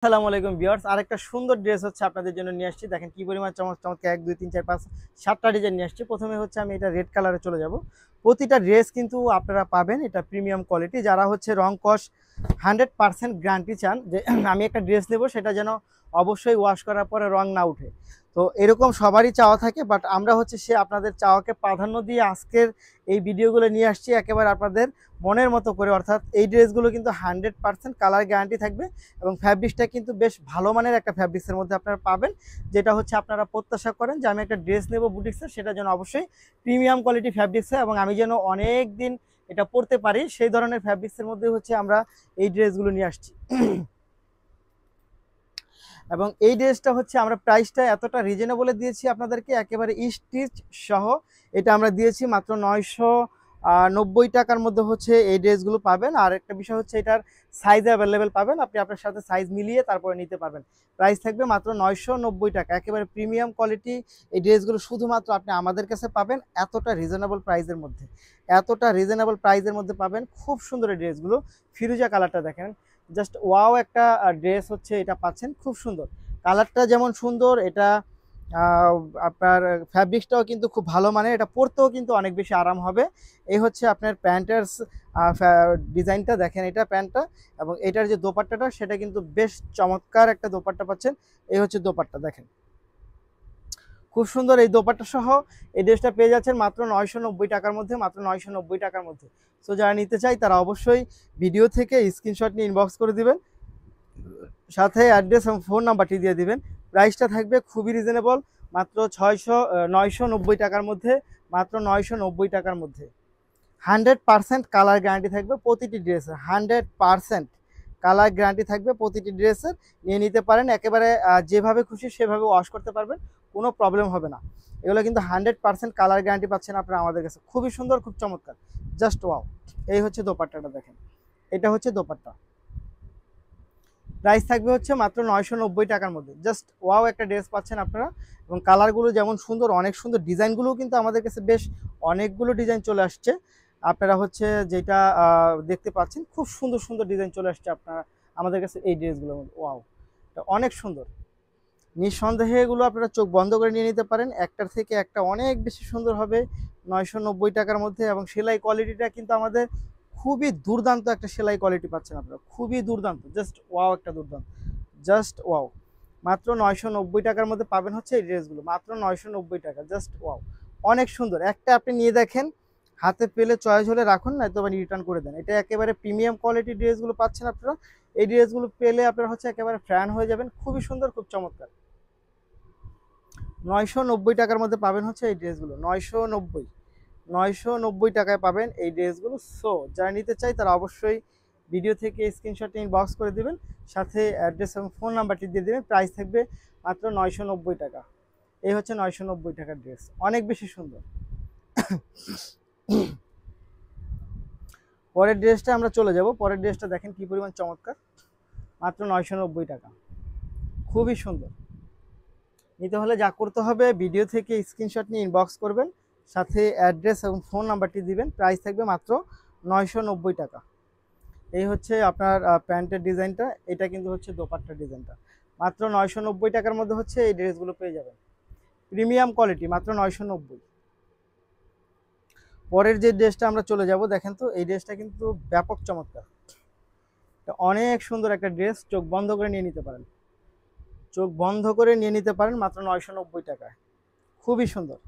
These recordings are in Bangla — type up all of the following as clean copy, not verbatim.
আসসালামু আলাইকুম ভিউয়ার্স, আরেকটা সুন্দর ড্রেস হচ্ছে আপনাদের জন্য নিয়ে আসছি। দেখেন কি পরিমাণ চমৎকার 1 2 3 4 5 7টা ডিজাইন নিয়ে আসছি। প্রথমে হচ্ছে আমি এটা রেড কালারে চলে যাব। প্রতিটা ড্রেস কিন্তু আপনারা পাবেন এটা প্রিমিয়াম কোয়ালিটি। যারা হচ্ছে রং কস 100% গ্যারান্টি চান যে আমি একটা ড্রেস নেব সেটা যেন অবশ্যই ওয়াশ করার পরে রং না উঠে, তো এরকম সবারই চাওয়া থাকে। বাট আমরা হচ্ছে সে আপনাদের চাওয়াকে প্রাধান্য দিয়ে আজকের এই ভিডিওগুলো নিয়ে আসছি একেবারে আপনাদের মনের মতো করে। অর্থাৎ এই ড্রেসগুলো কিন্তু 100% কালার গ্যারান্টি থাকবে এবং ফ্যাব্রিক্সটা কিন্তু বেশ ভালো মানের একটা ফ্যাব্রিক্সের মধ্যে আপনারা পাবেন, যেটা হচ্ছে আপনারা প্রত্যাশা করেন যে আমি একটা ড্রেস নেব বুটিক্সের, সেটা যেন অবশ্যই প্রিমিয়াম কোয়ালিটি ফ্যাব্রিক্স হয় এবং আমি যেন অনেক দিন এটা পরতে পারি সেই ধরনের ফ্যাব্রিক্সের মধ্যে হচ্ছে আমরা এই ড্রেসগুলো নিয়ে আসছি। এবং এই ড্রেসটা হচ্ছে আমরা প্রাইসটা এতটা রিজনেবলে দিয়েছি আপনাদেরকে, একেবারে স্টিচ সহ এটা আমরা দিয়েছি মাত্র 990 টাকার মধ্যে হচ্ছে এই ড্রেসগুলো পাবেন। আর একটা বিষয় হচ্ছে এটার সাইজ অ্যাভেলেবেল পাবেন, আপনি আপনার সাথে সাইজ মিলিয়ে তারপরে নিতে পারবেন। প্রাইস থাকবে মাত্র 990 টাকা, একেবারে প্রিমিয়াম কোয়ালিটি। এই ড্রেসগুলো শুধুমাত্র আপনি আমাদের কাছে পাবেন এতটা রিজনেবল প্রাইসের মধ্যে, এতটা রিজনেবল প্রাইসের মধ্যে পাবেন। খুব সুন্দর এই ড্রেসগুলো, ফিরোজা কালারটা দেখেন, জাস্ট ওয়াও একটা ড্রেস হচ্ছে এটা পাচ্ছেন। খুব সুন্দর কালারটা, যেমন সুন্দর এটা আপনার ফ্যাব্রিক্সটাও কিন্তু খুব ভালো মানের, এটা পরতেও কিন্তু অনেক বেশি আরাম হবে। এই হচ্ছে আপনার প্যান্টের ডিজাইনটা দেখেন, এটা প্যান্টটা এবং এটার যে দোপাট্টাটা সেটা কিন্তু বেশ চমৎকার একটা দোপাট্টা পাচ্ছেন। এই হচ্ছে দোপাট্টা দেখেন, খুব সুন্দর এই দোপাট্টা সহ এই ড্রেসটা পেয়ে যাচ্ছেন মাত্র 990 টাকার মধ্যে, মাত্র 990 টাকার মধ্যে। সো যারা নিতে চাই তারা অবশ্যই ভিডিও থেকে স্ক্রিনশট নিয়ে ইনবক্স করে দিবেন, সাথে অ্যাড্রেস এবং ফোন নাম্বারটি দিয়ে দিবেন। প্রাইসটা থাকবে খুবই রিজনেবল, মাত্র 990 টাকার মধ্যে, মাত্র 990 টাকার মধ্যে। 100% কালার গ্যারান্টি থাকবে প্রতিটি ড্রেসের, 100% কালার গ্যারান্টি থাকবে প্রতিটি ড্রেসের। নিয়ে নিতে পারেন একেবারে যেভাবে খুশি সেভাবে ওয়াশ করতে পারবেন, কোনো প্রবলেম হবে না। এগুলো কিন্তু 100% কালার গ্যারান্টি পাচ্ছেন আপনারা আমাদের কাছে। খুবই সুন্দর, খুব চমৎকার, জাস্ট ওয়াও। এই হচ্ছে দোপাট্টাটা দেখেন, এটা হচ্ছে দোপাট্টা। প্রাইস থাকবে হচ্ছে মাত্র 990 টাকার মধ্যে। জাস্ট ওয়াও একটা ড্রেস পাচ্ছেন আপনারা। এবং কালারগুলো যেমন সুন্দর, অনেক সুন্দর, ডিজাইনগুলোও কিন্তু আমাদের কাছে বেশ অনেকগুলো ডিজাইন চলে আসছে। আপনারা হচ্ছে যেটা দেখতে পাচ্ছেন, খুব সুন্দর সুন্দর ডিজাইন চলে আসছে আপনারা আমাদের কাছে এই ড্রেসগুলোর মধ্যে। ওয়াও, এটা অনেক সুন্দর। নিঃসন্দেহে এগুলো আপনারা চোখ বন্ধ করে নিয়ে নিতে পারেন, একটার থেকে একটা অনেক বেশি সুন্দর হবে 990 টাকার মধ্যে। এবং সেলাই কোয়ালিটিটা কিন্তু আমাদের খুবই দুর্দান্ত একটা সেলাই কোয়ালিটি পাচ্ছেন আপনারা, খুবই দুর্দান্ত, জাস্ট ওয়াও একটা দুর্দান্ত, জাস্ট ওয়াও। মাত্র 990 টাকার মধ্যে পাবেন হচ্ছে এই ড্রেসগুলো, মাত্র 990 টাকা, জাস্ট ওয়াও। অনেক সুন্দর, একটা আপনি নিয়ে দেখেন, হাতে পেলে চয়েস হলে রাখুন, না তো রিটার্ন করে দেন। এটা একেবারে প্রিমিয়াম কোয়ালিটি ড্রেসগুলো পাচ্ছেন আপনারা। এই ড্রেসগুলো পেলে আপনারা হচ্ছে একেবারে ফ্যান হয়ে যাবেন। খুবই সুন্দর, খুব চমৎকার। 990 টাকার মধ্যে পাবেন হচ্ছে এই ড্রেসগুলো, 990 টাকায় পাবেন এই ড্রেসগুলো। সো যারা নিতে চাই তারা অবশ্যই ভিডিও থেকে স্ক্রিনশট ইনবক্স করে দিবেন, সাথে অ্যাড্রেস এবং ফোন নাম্বারটি দিয়ে দেবেন। প্রাইস থাকবে মাত্র 990 টাকা। এই হচ্ছে 990 টাকার ড্রেস, অনেক বেশি সুন্দর। পরের ড্রেসটা আমরা চলে যাব। পরের ড্রেসটা দেখেন কি পরিমাণ চমৎকার, মাত্র 990 টাকা, খুবই সুন্দর। নিতে হলে যা করতে হবে, ভিডিও থেকে স্ক্রিনশট নিয়ে ইনবক্স করবেন, সাথে অ্যাড্রেস এবং ফোন নাম্বারটি দিবেন। প্রাইস থাকবে মাত্র 990 টাকা। এই হচ্ছে আপনার প্যান্টের ডিজাইনটা, এটা কিন্তু হচ্ছে দোপাট্টার ডিজাইনটা। মাত্র 990 টাকার মধ্যে হচ্ছে এই ড্রেসগুলো পেয়ে যাবেন, প্রিমিয়াম কোয়ালিটি, মাত্র 990। পরের যে ড্রেসটা আমরা চলে যাব, দেখেন তো এই ড্রেসটা কিন্তু ব্যাপক চমৎকার, অনেক সুন্দর একটা ড্রেস। চোখ বন্ধ করে নিয়ে নিতে পারেন, চোখ বন্ধ করে নিয়ে নিতে পারেন মাত্র 990 টাকায়। খুবই সুন্দর,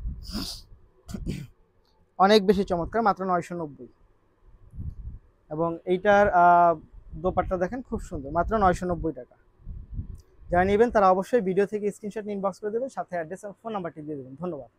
অনেক বেশি চমৎকার, মাত্র 990। এবং এইটার দোপাট্টা দেখেন, খুব সুন্দর, মাত্র 990 টাকা। যারা নেবেন তারা অবশ্যই ভিডিও থেকে স্ক্রিনশট ইনবক্স করে দেবেন, সাথে অ্যাড্রেস এবং ফোন নাম্বারটি দিয়ে দেবেন। ধন্যবাদ।